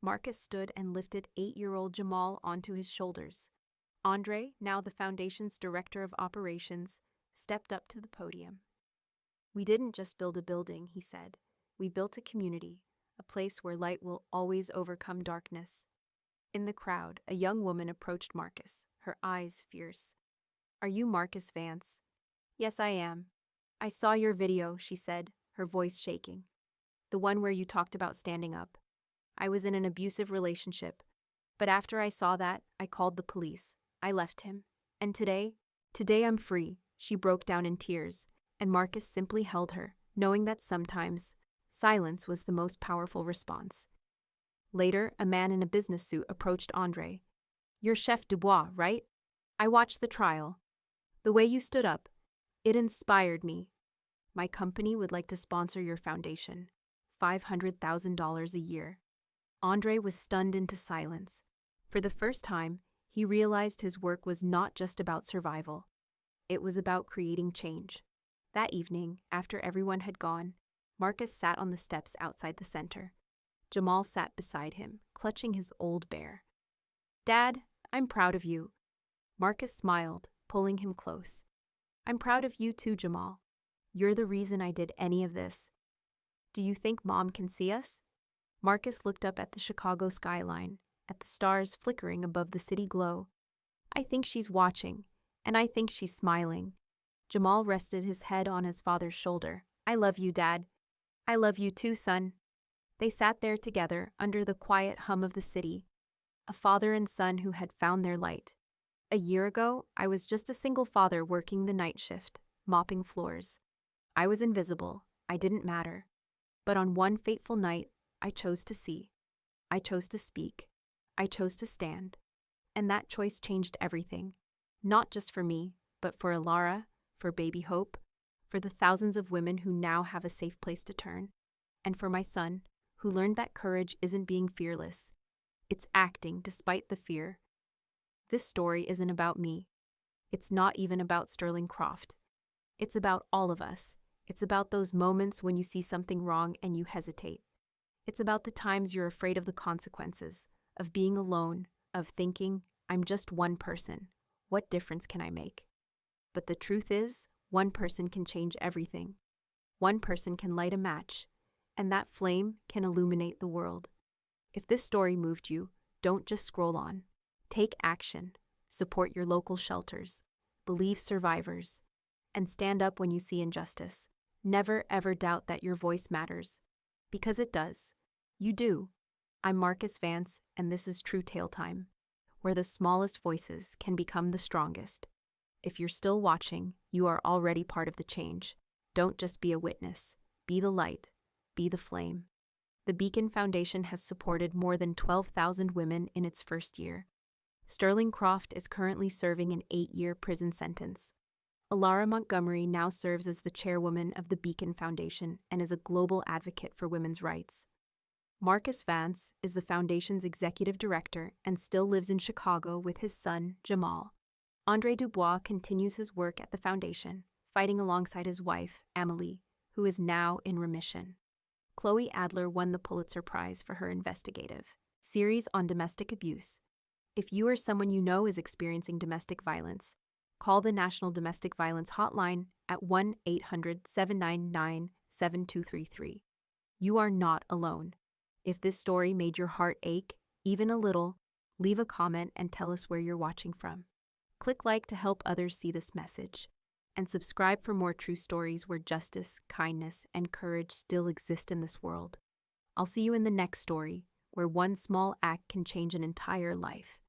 Marcus stood and lifted 8-year-old Jamal onto his shoulders. Andre, now the foundation's director of operations, stepped up to the podium. "We didn't just build a building," he said. "We built a community, a place where light will always overcome darkness." In the crowd, a young woman approached Marcus, her eyes fierce. "Are you Marcus Vance?" "Yes, I am." "I saw your video," she said, her voice shaking. "The one where you talked about standing up. I was in an abusive relationship, but after I saw that, I called the police. I left him. And today I'm free." She broke down in tears, and Marcus simply held her, knowing that sometimes silence was the most powerful response. Later, a man in a business suit approached Andre. "You're Chef Dubois, right? I watched the trial. The way you stood up, it inspired me. My company would like to sponsor your foundation. $500,000 a year." Andre was stunned into silence. For the first time, he realized his work was not just about survival. It was about creating change. That evening, after everyone had gone, Marcus sat on the steps outside the center. Jamal sat beside him, clutching his old bear. "Dad, I'm proud of you." Marcus smiled, pulling him close. "I'm proud of you too, Jamal. You're the reason I did any of this." "Do you think Mom can see us?" Marcus looked up at the Chicago skyline, at the stars flickering above the city glow. "I think she's watching, and I think she's smiling." Jamal rested his head on his father's shoulder. "I love you, Dad." "I love you too, son." They sat there together under the quiet hum of the city, a father and son who had found their light. "A year ago, I was just a single father working the night shift, mopping floors. I was invisible. I didn't matter. But on one fateful night, I chose to see. I chose to speak. I chose to stand. And that choice changed everything. Not just for me, but for Alara, for Baby Hope, for the thousands of women who now have a safe place to turn, and for my son, who learned that courage isn't being fearless. It's acting despite the fear. This story isn't about me. It's not even about Sterling Croft. It's about all of us. It's about those moments when you see something wrong and you hesitate. It's about the times you're afraid of the consequences, of being alone, of thinking, "I'm just one person. What difference can I make?" But the truth is, one person can change everything. One person can light a match, and that flame can illuminate the world. If this story moved you, don't just scroll on. Take action. Support your local shelters. Believe survivors. And stand up when you see injustice. Never ever doubt that your voice matters. Because it does. You do. I'm Marcus Vance, and this is True Tale Time, where the smallest voices can become the strongest. If you're still watching, you are already part of the change. Don't just be a witness. Be the light. Be the flame. The Beacon Foundation has supported more than 12,000 women in its first year. Sterling Croft is currently serving an 8-year prison sentence. Alara Montgomery now serves as the chairwoman of the Beacon Foundation and is a global advocate for women's rights. Marcus Vance is the foundation's executive director and still lives in Chicago with his son, Jamal. Andre Dubois continues his work at the foundation, fighting alongside his wife, Amelie, who is now in remission. Chloe Adler won the Pulitzer Prize for her investigative series on domestic abuse. If you or someone you know is experiencing domestic violence, call the National Domestic Violence Hotline at 1-800-799-7233. You are not alone. If this story made your heart ache, even a little, leave a comment and tell us where you're watching from. Click like to help others see this message. And subscribe for more true stories where justice, kindness, and courage still exist in this world. I'll see you in the next story, where one small act can change an entire life.